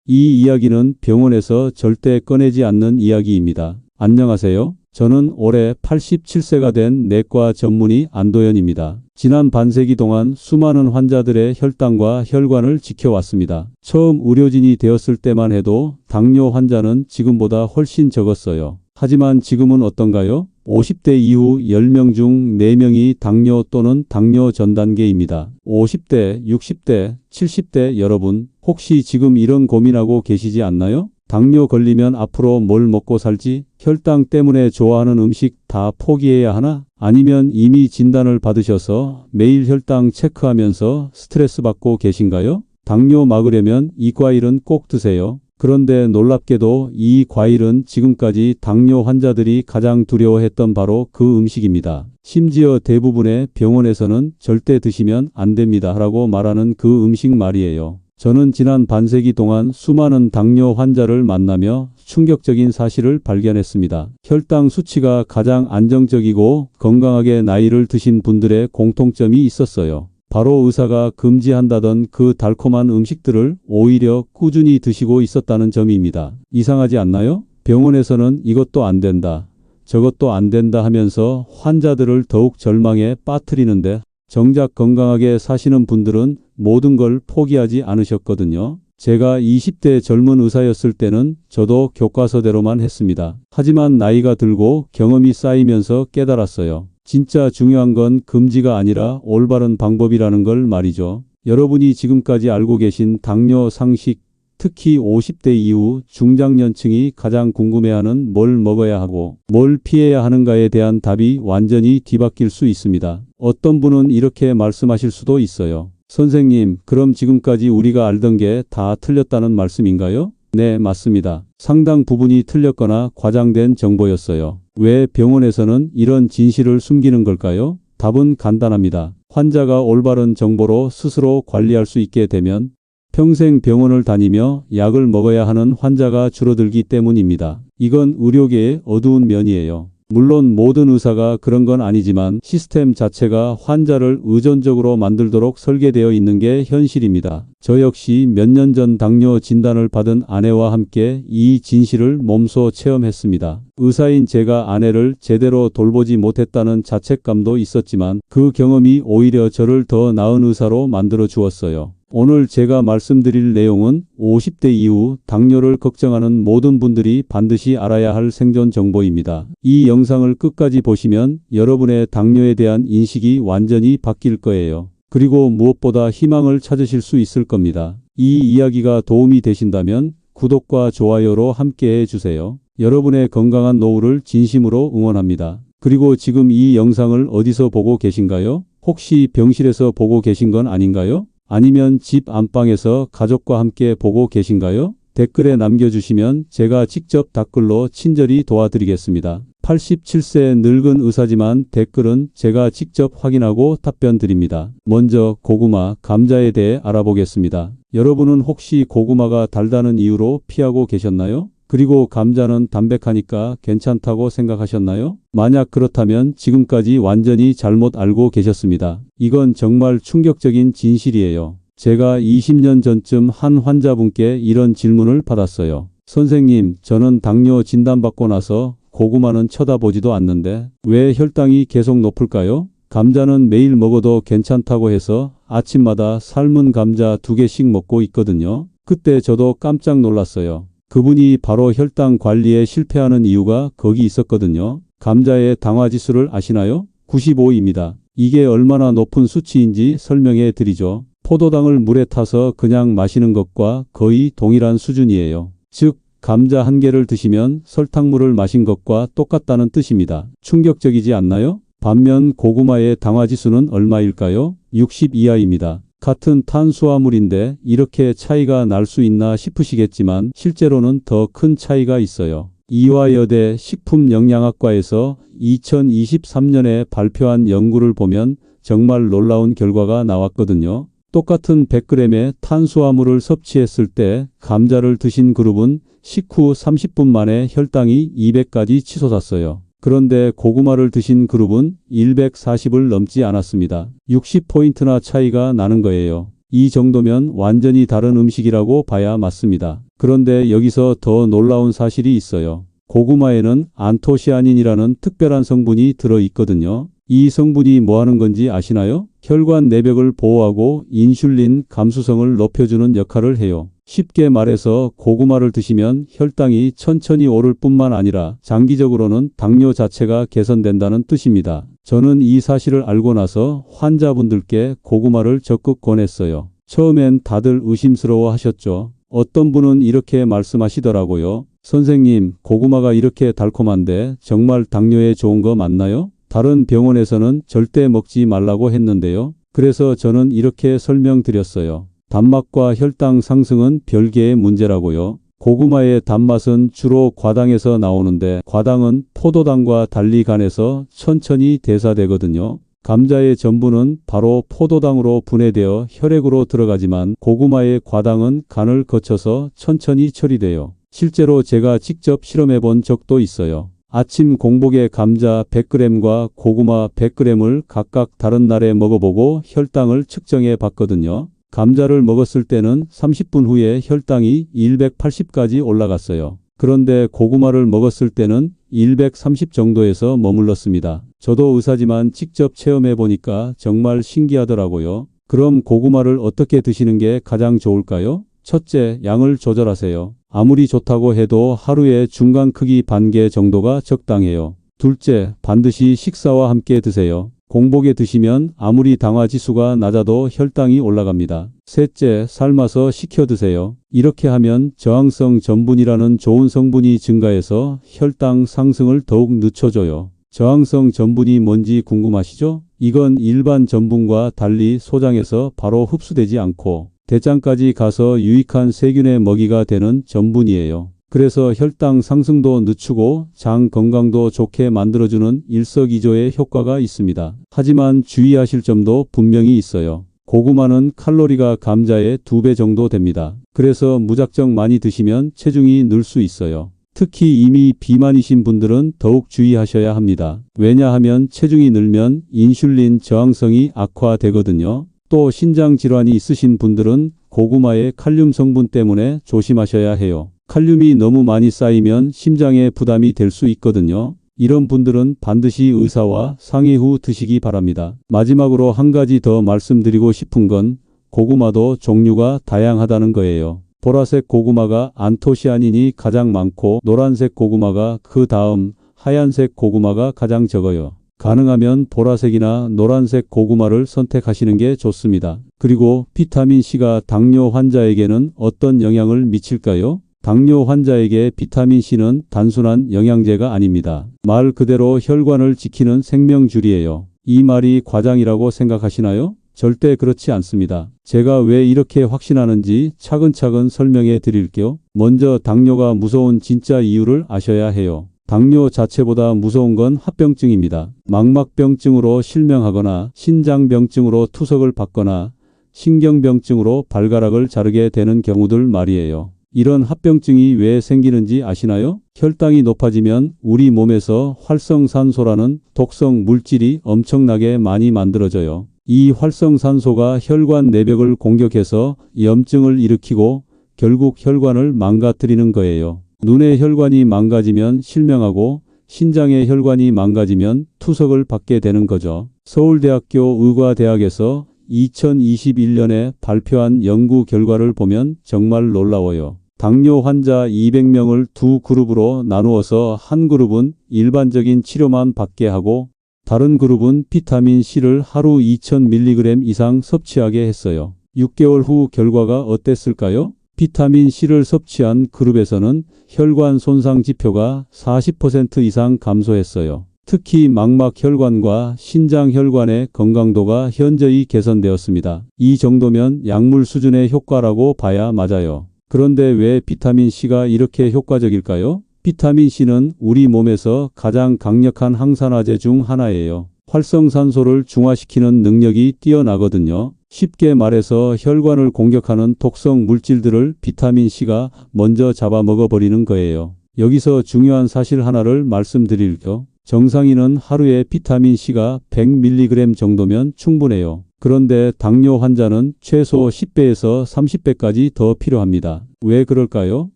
이 이야기는 병원에서 절대 꺼내지 않는 이야기입니다. 안녕하세요. 저는 올해 87세가 된 내과 전문의 안도현입니다. 지난 반세기 동안 수많은 환자들의 혈당과 혈관을 지켜왔습니다. 처음 의료진이 되었을 때만 해도 당뇨 환자는 지금보다 훨씬 적었어요. 하지만 지금은 어떤가요? 50대 이후 10명 중 4명이 당뇨 또는 당뇨 전 단계입니다. 50대, 60대, 70대 여러분, 혹시 지금 이런 고민하고 계시지 않나요? 당뇨 걸리면 앞으로 뭘 먹고 살지? 혈당 때문에 좋아하는 음식 다 포기해야 하나? 아니면 이미 진단을 받으셔서 매일 혈당 체크하면서 스트레스 받고 계신가요? 당뇨 막으려면 이 과일은 꼭 드세요. 그런데 놀랍게도 이 과일은 지금까지 당뇨 환자들이 가장 두려워했던 바로 그 음식입니다. 심지어 대부분의 병원에서는 절대 드시면 안 됩니다 라고 말하는 그 음식 말이에요. 저는 지난 반세기 동안 수많은 당뇨 환자를 만나며 충격적인 사실을 발견했습니다. 혈당 수치가 가장 안정적이고 건강하게 나이를 드신 분들의 공통점이 있었어요. 바로 의사가 금지한다던 그 달콤한 음식들을 오히려 꾸준히 드시고 있었다는 점입니다. 이상하지 않나요? 병원에서는 이것도 안 된다, 저것도 안 된다 하면서 환자들을 더욱 절망에 빠뜨리는데 정작 건강하게 사시는 분들은 모든 걸 포기하지 않으셨거든요. 제가 20대 젊은 의사였을 때는 저도 교과서대로만 했습니다. 하지만 나이가 들고 경험이 쌓이면서 깨달았어요. 진짜 중요한 건 금지가 아니라 올바른 방법이라는 걸 말이죠. 여러분이 지금까지 알고 계신 당뇨 상식, 특히 50대 이후 중장년층이 가장 궁금해하는 뭘 먹어야 하고 뭘 피해야 하는가에 대한 답이 완전히 뒤바뀔 수 있습니다. 어떤 분은 이렇게 말씀하실 수도 있어요. 선생님, 그럼 지금까지 우리가 알던 게 다 틀렸다는 말씀인가요? 네, 맞습니다. 상당 부분이 틀렸거나 과장된 정보였어요. 왜 병원에서는 이런 진실을 숨기는 걸까요? 답은 간단합니다. 환자가 올바른 정보로 스스로 관리할 수 있게 되면 평생 병원을 다니며 약을 먹어야 하는 환자가 줄어들기 때문입니다. 이건 의료계의 어두운 면이에요. 물론 모든 의사가 그런 건 아니지만 시스템 자체가 환자를 의존적으로 만들도록 설계되어 있는 게 현실입니다. 저 역시 몇 년 전 당뇨 진단을 받은 아내와 함께 이 진실을 몸소 체험했습니다. 의사인 제가 아내를 제대로 돌보지 못했다는 자책감도 있었지만 그 경험이 오히려 저를 더 나은 의사로 만들어 주었어요. 오늘 제가 말씀드릴 내용은 50대 이후 당뇨를 걱정하는 모든 분들이 반드시 알아야 할 생존 정보입니다. 이 영상을 끝까지 보시면 여러분의 당뇨에 대한 인식이 완전히 바뀔 거예요. 그리고 무엇보다 희망을 찾으실 수 있을 겁니다. 이 이야기가 도움이 되신다면 구독과 좋아요로 함께 해주세요. 여러분의 건강한 노후를 진심으로 응원합니다. 그리고 지금 이 영상을 어디서 보고 계신가요? 혹시 병실에서 보고 계신 건 아닌가요? 아니면 집 안방에서 가족과 함께 보고 계신가요? 댓글에 남겨주시면 제가 직접 댓글로 친절히 도와드리겠습니다. 87세 늙은 의사지만 댓글은 제가 직접 확인하고 답변 드립니다. 먼저 고구마, 감자에 대해 알아보겠습니다. 여러분은 혹시 고구마가 달다는 이유로 피하고 계셨나요? 그리고 감자는 담백하니까 괜찮다고 생각하셨나요? 만약 그렇다면 지금까지 완전히 잘못 알고 계셨습니다. 이건 정말 충격적인 진실이에요. 제가 20년 전쯤 한 환자분께 이런 질문을 받았어요. 선생님, 저는 당뇨 진단받고 나서 고구마는 쳐다보지도 않는데 왜 혈당이 계속 높을까요? 감자는 매일 먹어도 괜찮다고 해서 아침마다 삶은 감자 2개씩 먹고 있거든요. 그때 저도 깜짝 놀랐어요. 그분이 바로 혈당 관리에 실패하는 이유가 거기 있었거든요. 감자의 당화지수를 아시나요? 95입니다. 이게 얼마나 높은 수치인지 설명해 드리죠. 포도당을 물에 타서 그냥 마시는 것과 거의 동일한 수준이에요. 즉, 감자 1개를 드시면 설탕물을 마신 것과 똑같다는 뜻입니다. 충격적이지 않나요? 반면 고구마의 당화지수는 얼마일까요? 60 이하입니다. 같은 탄수화물인데 이렇게 차이가 날 수 있나 싶으시겠지만 실제로는 더 큰 차이가 있어요. 이화여대 식품영양학과에서 2023년에 발표한 연구를 보면 정말 놀라운 결과가 나왔거든요. 똑같은 100g의 탄수화물을 섭취했을 때 감자를 드신 그룹은 식후 30분 만에 혈당이 200까지 치솟았어요. 그런데 고구마를 드신 그룹은 140을 넘지 않았습니다. 60포인트나 차이가 나는 거예요. 이 정도면 완전히 다른 음식이라고 봐야 맞습니다. 그런데 여기서 더 놀라운 사실이 있어요. 고구마에는 안토시아닌이라는 특별한 성분이 들어 있거든요. 이 성분이 뭐 하는 건지 아시나요? 혈관 내벽을 보호하고 인슐린 감수성을 높여주는 역할을 해요. 쉽게 말해서 고구마를 드시면 혈당이 천천히 오를 뿐만 아니라 장기적으로는 당뇨 자체가 개선된다는 뜻입니다. 저는 이 사실을 알고 나서 환자분들께 고구마를 적극 권했어요. 처음엔 다들 의심스러워 하셨죠. 어떤 분은 이렇게 말씀하시더라고요. 선생님, 고구마가 이렇게 달콤한데 정말 당뇨에 좋은 거 맞나요? 다른 병원에서는 절대 먹지 말라고 했는데요. 그래서 저는 이렇게 설명드렸어요. 단맛과 혈당 상승은 별개의 문제라고요. 고구마의 단맛은 주로 과당에서 나오는데 과당은 포도당과 달리 간에서 천천히 대사되거든요. 감자의 전분은 바로 포도당으로 분해되어 혈액으로 들어가지만 고구마의 과당은 간을 거쳐서 천천히 처리돼요. 실제로 제가 직접 실험해 본 적도 있어요. 아침 공복에 감자 100g과 고구마 100g을 각각 다른 날에 먹어보고 혈당을 측정해 봤거든요. 감자를 먹었을 때는 30분 후에 혈당이 180까지 올라갔어요. 그런데 고구마를 먹었을 때는 130 정도에서 머물렀습니다. 저도 의사지만 직접 체험해 보니까 정말 신기하더라고요. 그럼 고구마를 어떻게 드시는 게 가장 좋을까요? 첫째, 양을 조절하세요. 아무리 좋다고 해도 하루에 중간 크기 반 개 정도가 적당해요. 둘째, 반드시 식사와 함께 드세요. 공복에 드시면 아무리 당화 지수가 낮아도 혈당이 올라갑니다. 셋째, 삶아서 식혀 드세요. 이렇게 하면 저항성 전분이라는 좋은 성분이 증가해서 혈당 상승을 더욱 늦춰줘요. 저항성 전분이 뭔지 궁금하시죠? 이건 일반 전분과 달리 소장에서 바로 흡수되지 않고 대장까지 가서 유익한 세균의 먹이가 되는 전분이에요. 그래서 혈당 상승도 늦추고 장 건강도 좋게 만들어주는 일석이조의 효과가 있습니다. 하지만 주의하실 점도 분명히 있어요. 고구마는 칼로리가 감자의 2배 정도 됩니다. 그래서 무작정 많이 드시면 체중이 늘 수 있어요. 특히 이미 비만이신 분들은 더욱 주의하셔야 합니다. 왜냐하면 체중이 늘면 인슐린 저항성이 악화되거든요. 또 신장 질환이 있으신 분들은 고구마의 칼륨 성분 때문에 조심하셔야 해요. 칼륨이 너무 많이 쌓이면 심장에 부담이 될 수 있거든요. 이런 분들은 반드시 의사와 상의 후 드시기 바랍니다. 마지막으로 한 가지 더 말씀드리고 싶은 건 고구마도 종류가 다양하다는 거예요. 보라색 고구마가 안토시아닌이 가장 많고 노란색 고구마가 그 다음, 하얀색 고구마가 가장 적어요. 가능하면 보라색이나 노란색 고구마를 선택하시는 게 좋습니다. 그리고 비타민C가 당뇨 환자에게는 어떤 영향을 미칠까요? 당뇨 환자에게 비타민C는 단순한 영양제가 아닙니다. 말 그대로 혈관을 지키는 생명줄이에요. 이 말이 과장이라고 생각하시나요? 절대 그렇지 않습니다. 제가 왜 이렇게 확신하는지 차근차근 설명해 드릴게요. 먼저 당뇨가 무서운 진짜 이유를 아셔야 해요. 당뇨 자체보다 무서운 건 합병증입니다. 망막병증으로 실명하거나 신장병증으로 투석을 받거나 신경병증으로 발가락을 자르게 되는 경우들 말이에요. 이런 합병증이 왜 생기는지 아시나요? 혈당이 높아지면 우리 몸에서 활성산소라는 독성 물질이 엄청나게 많이 만들어져요. 이 활성산소가 혈관 내벽을 공격해서 염증을 일으키고 결국 혈관을 망가뜨리는 거예요. 눈의 혈관이 망가지면 실명하고 신장의 혈관이 망가지면 투석을 받게 되는 거죠. 서울대학교 의과대학에서 2021년에 발표한 연구 결과를 보면 정말 놀라워요. 당뇨 환자 200명을 두 그룹으로 나누어서 한 그룹은 일반적인 치료만 받게 하고 다른 그룹은 비타민C를 하루 2000mg 이상 섭취하게 했어요. 6개월 후 결과가 어땠을까요? 비타민C를 섭취한 그룹에서는 혈관 손상 지표가 40% 이상 감소했어요. 특히 망막혈관과 신장혈관의 건강도가 현저히 개선되었습니다. 이 정도면 약물 수준의 효과라고 봐야 맞아요. 그런데 왜 비타민C가 이렇게 효과적일까요? 비타민C는 우리 몸에서 가장 강력한 항산화제 중 하나예요. 활성산소를 중화시키는 능력이 뛰어나거든요. 쉽게 말해서 혈관을 공격하는 독성 물질들을 비타민C가 먼저 잡아먹어버리는 거예요. 여기서 중요한 사실 하나를 말씀드릴게요. 정상인은 하루에 비타민 C가 100mg 정도면 충분해요. 그런데 당뇨 환자는 최소 10배에서 30배까지 더 필요합니다. 왜 그럴까요?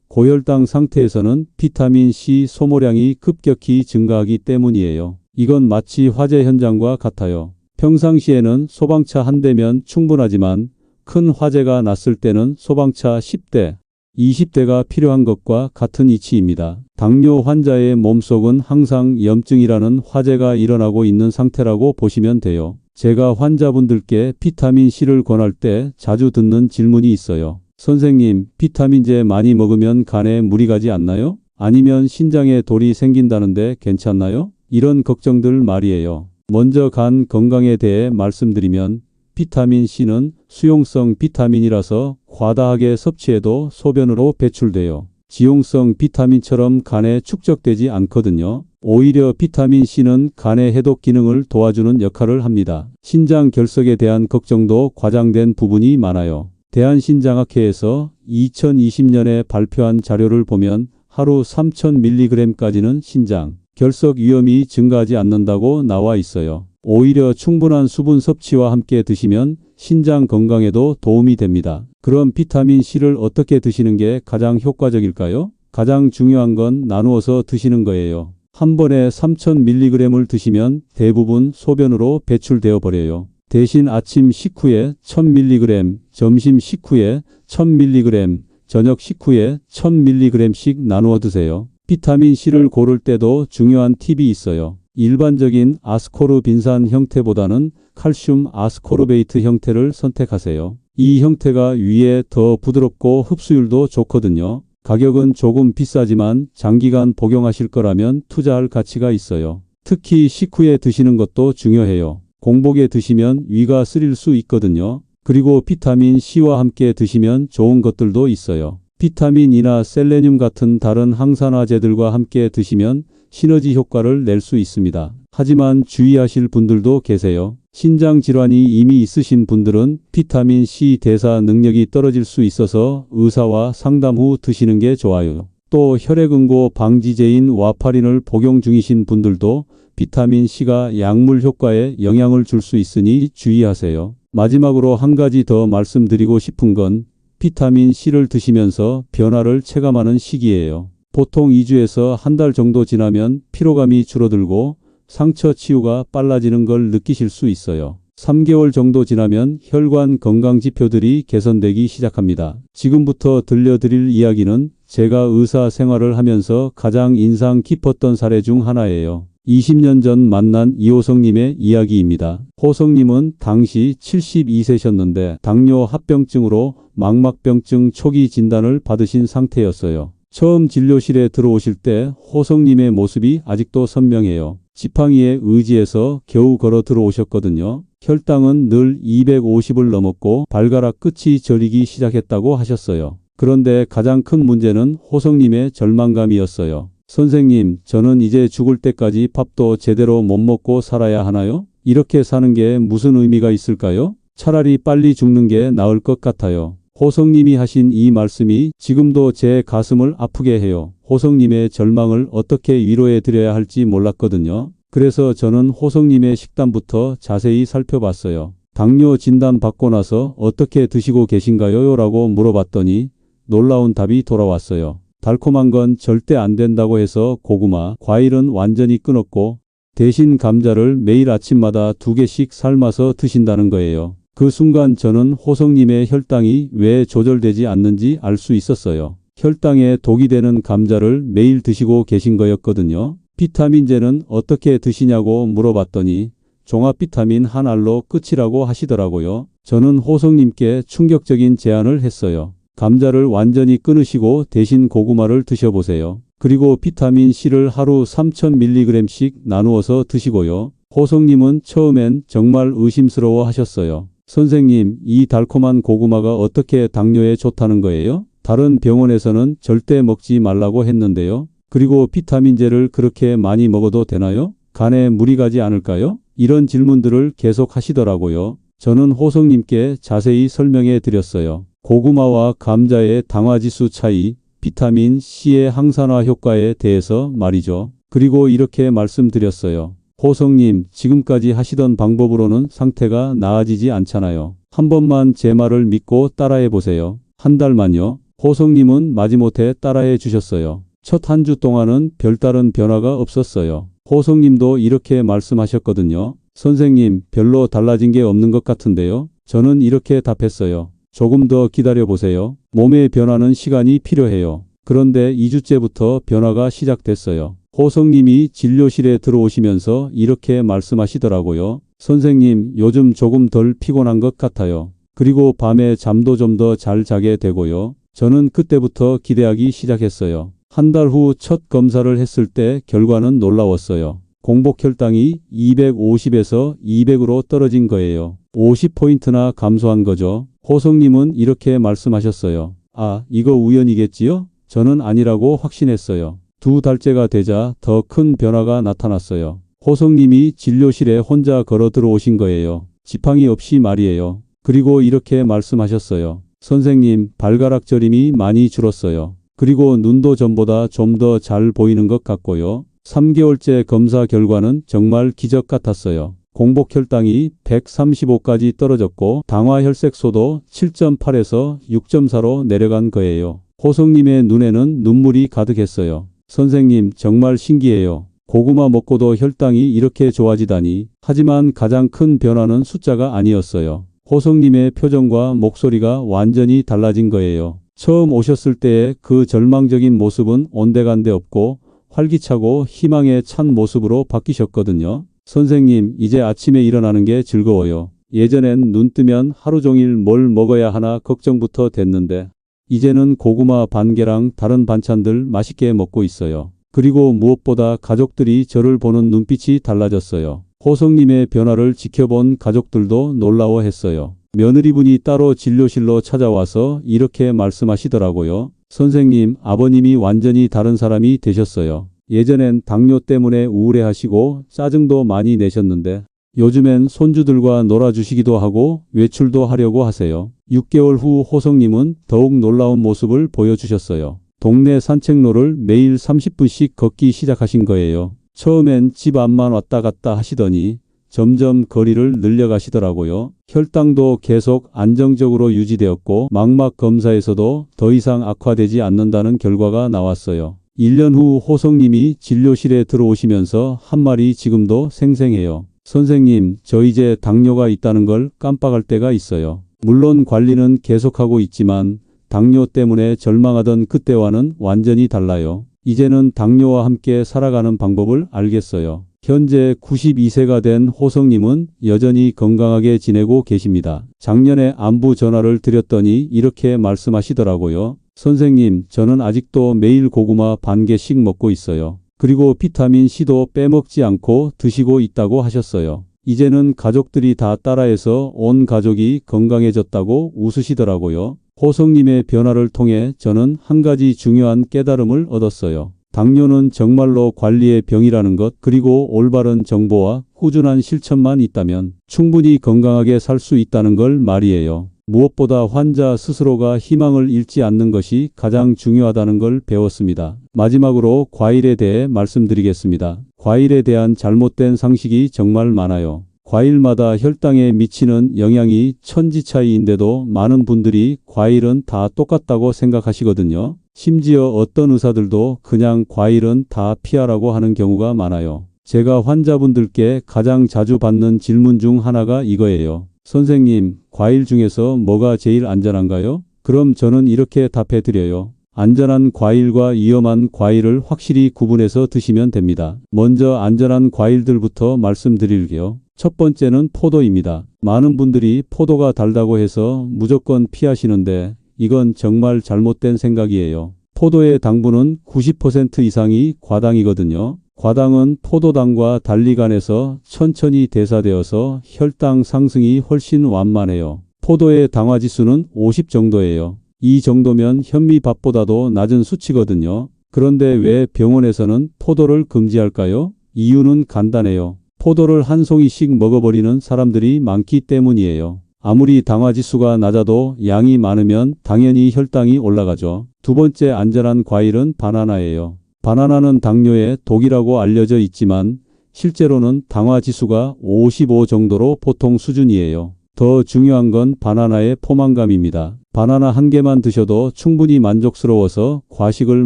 고혈당 상태에서는 비타민 C 소모량이 급격히 증가하기 때문이에요. 이건 마치 화재 현장과 같아요. 평상시에는 소방차 한 대면 충분하지만 큰 화재가 났을 때는 소방차 10대, 20대가 필요한 것과 같은 이치입니다. 당뇨 환자의 몸속은 항상 염증이라는 화재가 일어나고 있는 상태라고 보시면 돼요. 제가 환자분들께 비타민C를 권할 때 자주 듣는 질문이 있어요. 선생님, 비타민제 많이 먹으면 간에 무리 가지 않나요? 아니면 신장에 돌이 생긴다는데 괜찮나요? 이런 걱정들 말이에요. 먼저 간 건강에 대해 말씀드리면 비타민C는 수용성 비타민이라서 과다하게 섭취해도 소변으로 배출돼요. 지용성 비타민처럼 간에 축적되지 않거든요. 오히려 비타민C는 간의 해독 기능을 도와주는 역할을 합니다. 신장 결석에 대한 걱정도 과장된 부분이 많아요. 대한신장학회에서 2020년에 발표한 자료를 보면 하루 3000mg까지는 신장 결석 위험이 증가하지 않는다고 나와 있어요. 오히려 충분한 수분 섭취와 함께 드시면 신장 건강에도 도움이 됩니다. 그럼 비타민C를 어떻게 드시는 게 가장 효과적일까요? 가장 중요한 건 나누어서 드시는 거예요. 한 번에 3000mg을 드시면 대부분 소변으로 배출되어 버려요. 대신 아침 식후에 1000mg, 점심 식후에 1000mg, 저녁 식후에 1000mg씩 나누어 드세요. 비타민C를 고를 때도 중요한 팁이 있어요. 일반적인 아스코르빈산 형태보다는 칼슘 아스코르베이트 형태를 선택하세요. 이 형태가 위에 더 부드럽고 흡수율도 좋거든요. 가격은 조금 비싸지만 장기간 복용하실 거라면 투자할 가치가 있어요. 특히 식후에 드시는 것도 중요해요. 공복에 드시면 위가 쓰릴 수 있거든요. 그리고 비타민C와 함께 드시면 좋은 것들도 있어요. 비타민이나 셀레늄 같은 다른 항산화제들과 함께 드시면 시너지 효과를 낼 수 있습니다. 하지만 주의하실 분들도 계세요. 신장 질환이 이미 있으신 분들은 비타민C 대사 능력이 떨어질 수 있어서 의사와 상담 후 드시는 게 좋아요. 또 혈액응고 방지제인 와파린을 복용 중이신 분들도 비타민C가 약물 효과에 영향을 줄 수 있으니 주의하세요. 마지막으로 한 가지 더 말씀드리고 싶은 건 비타민C를 드시면서 변화를 체감하는 시기예요. 보통 2주에서 한 달 정도 지나면 피로감이 줄어들고 상처 치유가 빨라지는 걸 느끼실 수 있어요. 3개월 정도 지나면 혈관 건강 지표들이 개선되기 시작합니다. 지금부터 들려드릴 이야기는 제가 의사 생활을 하면서 가장 인상 깊었던 사례 중 하나예요. 20년 전 만난 이호성님의 이야기입니다. 호성님은 당시 72세셨는데 당뇨 합병증으로 망막병증 초기 진단을 받으신 상태였어요. 처음 진료실에 들어오실 때 호성님의 모습이 아직도 선명해요. 지팡이에 의지해서 겨우 걸어 들어오셨거든요. 혈당은 늘 250을 넘었고 발가락 끝이 저리기 시작했다고 하셨어요. 그런데 가장 큰 문제는 호성님의 절망감이었어요. 선생님, 저는 이제 죽을 때까지 밥도 제대로 못 먹고 살아야 하나요? 이렇게 사는 게 무슨 의미가 있을까요? 차라리 빨리 죽는 게 나을 것 같아요. 호성님이 하신 이 말씀이 지금도 제 가슴을 아프게 해요. 호성님의 절망을 어떻게 위로해 드려야 할지 몰랐거든요. 그래서 저는 호성님의 식단부터 자세히 살펴봤어요. 당뇨 진단 받고 나서 어떻게 드시고 계신가요? 라고 물어봤더니 놀라운 답이 돌아왔어요. 달콤한 건 절대 안 된다고 해서 고구마, 과일은 완전히 끊었고 대신 감자를 매일 아침마다 2개씩 삶아서 드신다는 거예요. 그 순간 저는 호성님의 혈당이 왜 조절되지 않는지 알 수 있었어요. 혈당에 독이 되는 감자를 매일 드시고 계신 거였거든요. 비타민제는 어떻게 드시냐고 물어봤더니 종합 비타민 한 알로 끝이라고 하시더라고요. 저는 호성님께 충격적인 제안을 했어요. 감자를 완전히 끊으시고 대신 고구마를 드셔보세요. 그리고 비타민C를 하루 3000mg씩 나누어서 드시고요. 호성님은 처음엔 정말 의심스러워 하셨어요. 선생님, 이 달콤한 고구마가 어떻게 당뇨에 좋다는 거예요? 다른 병원에서는 절대 먹지 말라고 했는데요. 그리고 비타민제를 그렇게 많이 먹어도 되나요? 간에 무리 가지 않을까요? 이런 질문들을 계속 하시더라고요. 저는 호성님께 자세히 설명해 드렸어요. 고구마와 감자의 당화지수 차이, 비타민 C의 항산화 효과에 대해서 말이죠. 그리고 이렇게 말씀드렸어요. 호성님, 지금까지 하시던 방법으로는 상태가 나아지지 않잖아요. 한 번만 제 말을 믿고 따라해 보세요. 한 달만요. 호성님은 마지못해 따라해 주셨어요. 첫 한 주 동안은 별다른 변화가 없었어요. 호성님도 이렇게 말씀하셨거든요. 선생님, 별로 달라진 게 없는 것 같은데요. 저는 이렇게 답했어요. 조금 더 기다려 보세요. 몸의 변화는 시간이 필요해요. 그런데 2주째부터 변화가 시작됐어요. 호성님이 진료실에 들어오시면서 이렇게 말씀하시더라고요. 선생님, 요즘 조금 덜 피곤한 것 같아요. 그리고 밤에 잠도 좀 더 잘 자게 되고요. 저는 그때부터 기대하기 시작했어요. 한 달 후 첫 검사를 했을 때 결과는 놀라웠어요. 공복 혈당이 250에서 200으로 떨어진 거예요. 50포인트나 감소한 거죠. 호성님은 이렇게 말씀하셨어요. 아, 이거 우연이겠지요? 저는 아니라고 확신했어요. 2달째가 되자 더 큰 변화가 나타났어요. 호성님이 진료실에 혼자 걸어 들어오신 거예요. 지팡이 없이 말이에요. 그리고 이렇게 말씀하셨어요. 선생님, 발가락 저림이 많이 줄었어요. 그리고 눈도 전보다 좀 더 잘 보이는 것 같고요. 3개월째 검사 결과는 정말 기적 같았어요. 공복 혈당이 135까지 떨어졌고 당화 혈색소도 7.8에서 6.4로 내려간 거예요. 호성님의 눈에는 눈물이 가득했어요. 선생님, 정말 신기해요. 고구마 먹고도 혈당이 이렇게 좋아지다니. 하지만 가장 큰 변화는 숫자가 아니었어요. 호성님의 표정과 목소리가 완전히 달라진 거예요. 처음 오셨을 때의 그 절망적인 모습은 온데간데 없고 활기차고 희망에 찬 모습으로 바뀌셨거든요. 선생님, 이제 아침에 일어나는 게 즐거워요. 예전엔 눈 뜨면 하루 종일 뭘 먹어야 하나 걱정부터 됐는데 이제는 고구마 반 개랑 다른 반찬들 맛있게 먹고 있어요. 그리고 무엇보다 가족들이 저를 보는 눈빛이 달라졌어요. 호성님의 변화를 지켜본 가족들도 놀라워했어요. 며느리분이 따로 진료실로 찾아와서 이렇게 말씀하시더라고요. 선생님, 아버님이 완전히 다른 사람이 되셨어요. 예전엔 당뇨 때문에 우울해하시고 짜증도 많이 내셨는데 요즘엔 손주들과 놀아주시기도 하고 외출도 하려고 하세요. 6개월 후 호성님은 더욱 놀라운 모습을 보여주셨어요. 동네 산책로를 매일 30분씩 걷기 시작하신 거예요. 처음엔 집 앞만 왔다 갔다 하시더니 점점 거리를 늘려가시더라고요. 혈당도 계속 안정적으로 유지되었고 망막 검사에서도 더 이상 악화되지 않는다는 결과가 나왔어요. 1년 후 호성님이 진료실에 들어오시면서 한 말이 지금도 생생해요. 선생님, 저 이제 당뇨가 있다는 걸 깜빡할 때가 있어요. 물론 관리는 계속하고 있지만 당뇨 때문에 절망하던 그때와는 완전히 달라요. 이제는 당뇨와 함께 살아가는 방법을 알겠어요. 현재 92세가 된 호성님은 여전히 건강하게 지내고 계십니다. 작년에 안부 전화를 드렸더니 이렇게 말씀하시더라고요. 선생님, 저는 아직도 매일 고구마 반 개씩 먹고 있어요. 그리고 비타민C도 빼먹지 않고 드시고 있다고 하셨어요. 이제는 가족들이 다 따라해서 온 가족이 건강해졌다고 웃으시더라고요. 호성님의 변화를 통해 저는 한 가지 중요한 깨달음을 얻었어요. 당뇨는 정말로 관리의 병이라는 것, 그리고 올바른 정보와 꾸준한 실천만 있다면 충분히 건강하게 살 수 있다는 걸 말이에요. 무엇보다 환자 스스로가 희망을 잃지 않는 것이 가장 중요하다는 걸 배웠습니다. 마지막으로 과일에 대해 말씀드리겠습니다. 과일에 대한 잘못된 상식이 정말 많아요. 과일마다 혈당에 미치는 영향이 천지 차이인데도 많은 분들이 과일은 다 똑같다고 생각하시거든요. 심지어 어떤 의사들도 그냥 과일은 다 피하라고 하는 경우가 많아요. 제가 환자분들께 가장 자주 받는 질문 중 하나가 이거예요. 선생님, 과일 중에서 뭐가 제일 안전한가요? 그럼 저는 이렇게 답해 드려요. 안전한 과일과 위험한 과일을 확실히 구분해서 드시면 됩니다. 먼저 안전한 과일들부터 말씀드릴게요. 첫 번째는 포도입니다. 많은 분들이 포도가 달다고 해서 무조건 피하시는데 이건 정말 잘못된 생각이에요. 포도의 당분은 90% 이상이 과당이거든요. 과당은 포도당과 달리 간에서 천천히 대사되어서 혈당 상승이 훨씬 완만해요. 포도의 당화지수는 50 정도예요. 이 정도면 현미밥보다도 낮은 수치거든요. 그런데 왜 병원에서는 포도를 금지할까요? 이유는 간단해요. 포도를 한 송이씩 먹어버리는 사람들이 많기 때문이에요. 아무리 당화지수가 낮아도 양이 많으면 당연히 혈당이 올라가죠. 두 번째 안전한 과일은 바나나예요. 바나나는 당뇨의 독이라고 알려져 있지만 실제로는 당화 지수가 55 정도로 보통 수준이에요. 더 중요한 건 바나나의 포만감입니다. 바나나 한 개만 드셔도 충분히 만족스러워서 과식을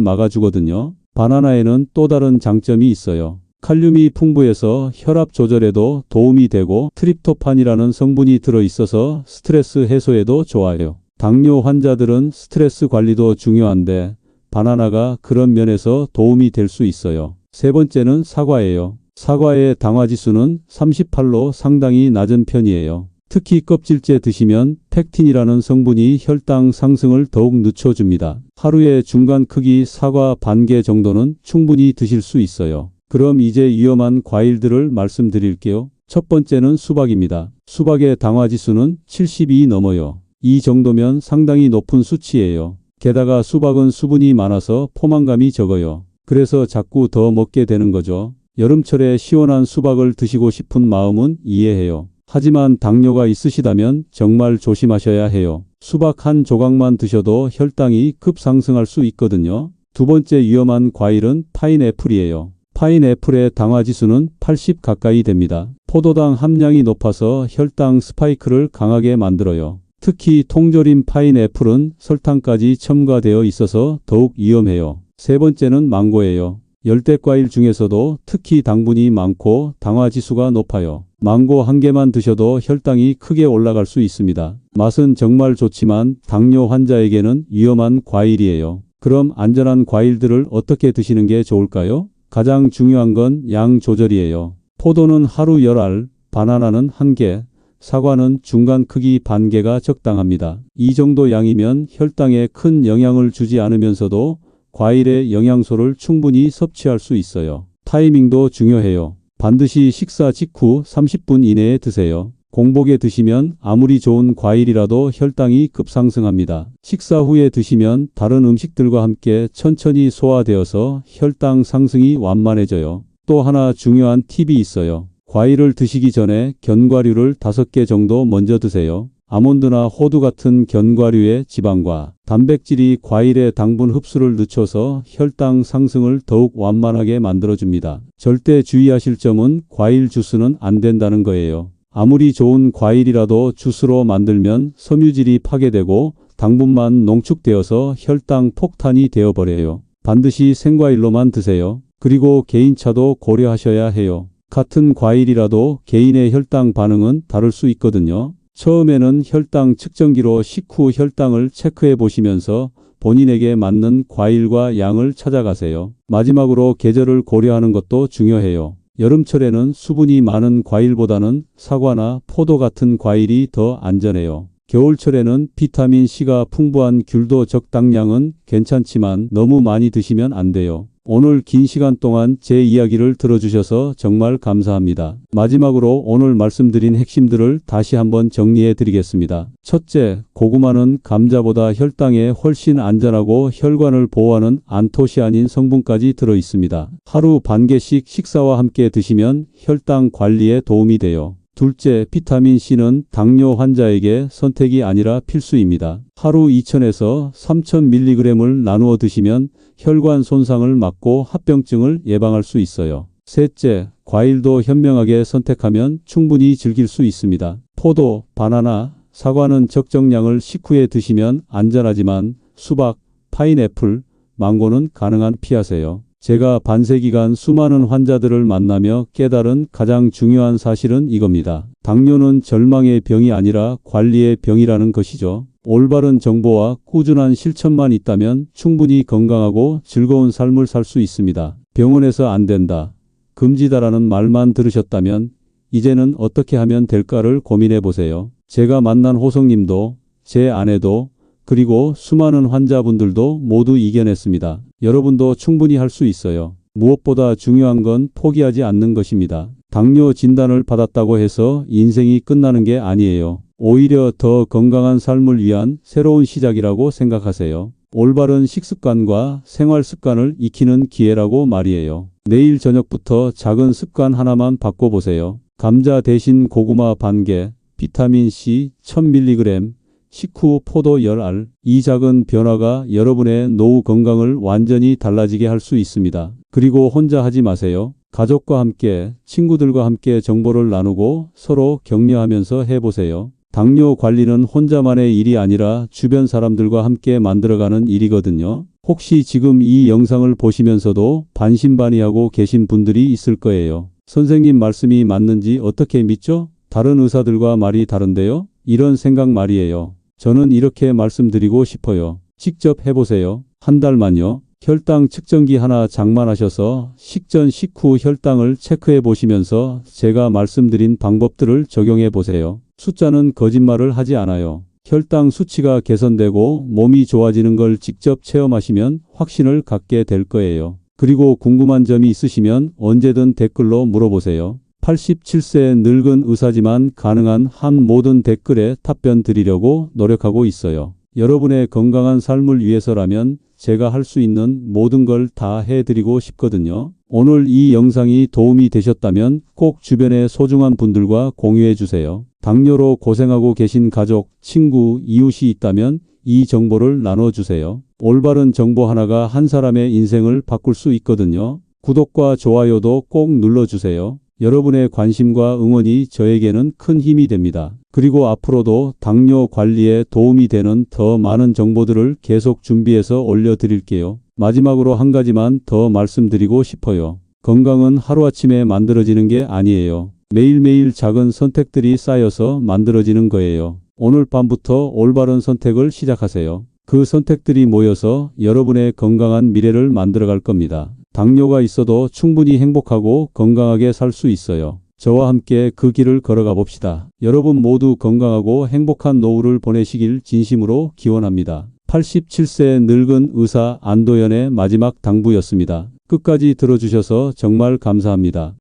막아주거든요. 바나나에는 또 다른 장점이 있어요. 칼륨이 풍부해서 혈압 조절에도 도움이 되고 트립토판이라는 성분이 들어있어서 스트레스 해소에도 좋아요. 당뇨 환자들은 스트레스 관리도 중요한데 바나나가 그런 면에서 도움이 될 수 있어요. 세 번째는 사과예요. 사과의 당화지수는 38로 상당히 낮은 편이에요. 특히 껍질째 드시면 팩틴이라는 성분이 혈당 상승을 더욱 늦춰줍니다. 하루에 중간 크기 사과 반 개 정도는 충분히 드실 수 있어요. 그럼 이제 위험한 과일들을 말씀드릴게요. 첫 번째는 수박입니다. 수박의 당화지수는 70이 넘어요. 이 정도면 상당히 높은 수치예요. 게다가 수박은 수분이 많아서 포만감이 적어요. 그래서 자꾸 더 먹게 되는 거죠. 여름철에 시원한 수박을 드시고 싶은 마음은 이해해요. 하지만 당뇨가 있으시다면 정말 조심하셔야 해요. 수박 한 조각만 드셔도 혈당이 급상승할 수 있거든요. 두 번째 위험한 과일은 파인애플이에요. 파인애플의 당화지수는 80 가까이 됩니다. 포도당 함량이 높아서 혈당 스파이크를 강하게 만들어요. 특히 통조림 파인애플은 설탕까지 첨가되어 있어서 더욱 위험해요. 세 번째는 망고예요. 열대과일 중에서도 특히 당분이 많고 당화지수가 높아요. 망고 한 개만 드셔도 혈당이 크게 올라갈 수 있습니다. 맛은 정말 좋지만 당뇨 환자에게는 위험한 과일이에요. 그럼 안전한 과일들을 어떻게 드시는 게 좋을까요? 가장 중요한 건 양 조절이에요. 포도는 하루 10알, 바나나는 1개, 사과는 중간 크기 반 개가 적당합니다. 이 정도 양이면 혈당에 큰 영향을 주지 않으면서도 과일의 영양소를 충분히 섭취할 수 있어요. 타이밍도 중요해요. 반드시 식사 직후 30분 이내에 드세요. 공복에 드시면 아무리 좋은 과일이라도 혈당이 급상승합니다. 식사 후에 드시면 다른 음식들과 함께 천천히 소화되어서 혈당 상승이 완만해져요. 또 하나 중요한 팁이 있어요. 과일을 드시기 전에 견과류를 5개 정도 먼저 드세요. 아몬드나 호두 같은 견과류의 지방과 단백질이 과일의 당분 흡수를 늦춰서 혈당 상승을 더욱 완만하게 만들어줍니다. 절대 주의하실 점은 과일 주스는 안 된다는 거예요. 아무리 좋은 과일이라도 주스로 만들면 섬유질이 파괴되고 당분만 농축되어서 혈당 폭탄이 되어버려요. 반드시 생과일로만 드세요. 그리고 개인차도 고려하셔야 해요. 같은 과일이라도 개인의 혈당 반응은 다를 수 있거든요. 처음에는 혈당 측정기로 식후 혈당을 체크해 보시면서 본인에게 맞는 과일과 양을 찾아가세요. 마지막으로 계절을 고려하는 것도 중요해요. 여름철에는 수분이 많은 과일보다는 사과나 포도 같은 과일이 더 안전해요. 겨울철에는 비타민C가 풍부한 귤도 적당량은 괜찮지만 너무 많이 드시면 안 돼요. 오늘 긴 시간 동안 제 이야기를 들어주셔서 정말 감사합니다. 마지막으로 오늘 말씀드린 핵심들을 다시 한번 정리해 드리겠습니다. 첫째, 고구마는 감자보다 혈당에 훨씬 안전하고 혈관을 보호하는 안토시아닌 성분까지 들어 있습니다. 하루 반 개씩 식사와 함께 드시면 혈당 관리에 도움이 돼요. 둘째, 비타민C는 당뇨 환자에게 선택이 아니라 필수입니다. 하루 2000에서 3000mg을 나누어 드시면 혈관 손상을 막고 합병증을 예방할 수 있어요. 셋째, 과일도 현명하게 선택하면 충분히 즐길 수 있습니다. 포도, 바나나, 사과는 적정량을 식후에 드시면 안전하지만 수박, 파인애플, 망고는 가능한 피하세요. 제가 반세기간 수많은 환자들을 만나며 깨달은 가장 중요한 사실은 이겁니다. 당뇨는 절망의 병이 아니라 관리의 병이라는 것이죠. 올바른 정보와 꾸준한 실천만 있다면 충분히 건강하고 즐거운 삶을 살 수 있습니다. 병원에서 안 된다, 금지다라는 말만 들으셨다면 이제는 어떻게 하면 될까를 고민해 보세요. 제가 만난 호성님도, 제 아내도, 그리고 수많은 환자분들도 모두 이겨냈습니다. 여러분도 충분히 할 수 있어요. 무엇보다 중요한 건 포기하지 않는 것입니다. 당뇨 진단을 받았다고 해서 인생이 끝나는 게 아니에요. 오히려 더 건강한 삶을 위한 새로운 시작이라고 생각하세요. 올바른 식습관과 생활 습관을 익히는 기회라고 말이에요. 내일 저녁부터 작은 습관 하나만 바꿔보세요. 감자 대신 고구마 반 개, 비타민C 1000mg, 식후 포도 10알. 이 작은 변화가 여러분의 노후 건강을 완전히 달라지게 할 수 있습니다. 그리고 혼자 하지 마세요. 가족과 함께, 친구들과 함께 정보를 나누고 서로 격려하면서 해보세요. 당뇨 관리는 혼자만의 일이 아니라 주변 사람들과 함께 만들어가는 일이거든요. 혹시 지금 이 영상을 보시면서도 반신반의하고 계신 분들이 있을 거예요. 선생님 말씀이 맞는지 어떻게 믿죠? 다른 의사들과 말이 다른데요? 이런 생각 말이에요. 저는 이렇게 말씀드리고 싶어요. 직접 해보세요. 한 달만요. 혈당 측정기 하나 장만하셔서 식전 식후 혈당을 체크해 보시면서 제가 말씀드린 방법들을 적용해 보세요. 숫자는 거짓말을 하지 않아요. 혈당 수치가 개선되고 몸이 좋아지는 걸 직접 체험하시면 확신을 갖게 될 거예요. 그리고 궁금한 점이 있으시면 언제든 댓글로 물어보세요. 87세 늙은 의사지만 가능한 한 모든 댓글에 답변 드리려고 노력하고 있어요. 여러분의 건강한 삶을 위해서라면 제가 할 수 있는 모든 걸 다 해드리고 싶거든요. 오늘 이 영상이 도움이 되셨다면 꼭 주변의 소중한 분들과 공유해 주세요. 당뇨로 고생하고 계신 가족, 친구, 이웃이 있다면 이 정보를 나눠주세요. 올바른 정보 하나가 한 사람의 인생을 바꿀 수 있거든요. 구독과 좋아요도 꼭 눌러주세요. 여러분의 관심과 응원이 저에게는 큰 힘이 됩니다. 그리고 앞으로도 당뇨 관리에 도움이 되는 더 많은 정보들을 계속 준비해서 올려드릴게요. 마지막으로 한 가지만 더 말씀드리고 싶어요. 건강은 하루아침에 만들어지는 게 아니에요. 매일매일 작은 선택들이 쌓여서 만들어지는 거예요. 오늘 밤부터 올바른 선택을 시작하세요. 그 선택들이 모여서 여러분의 건강한 미래를 만들어갈 겁니다. 당뇨가 있어도 충분히 행복하고 건강하게 살 수 있어요. 저와 함께 그 길을 걸어가 봅시다. 여러분 모두 건강하고 행복한 노후를 보내시길 진심으로 기원합니다. 87세 늙은 의사 안도연의 마지막 당부였습니다. 끝까지 들어주셔서 정말 감사합니다.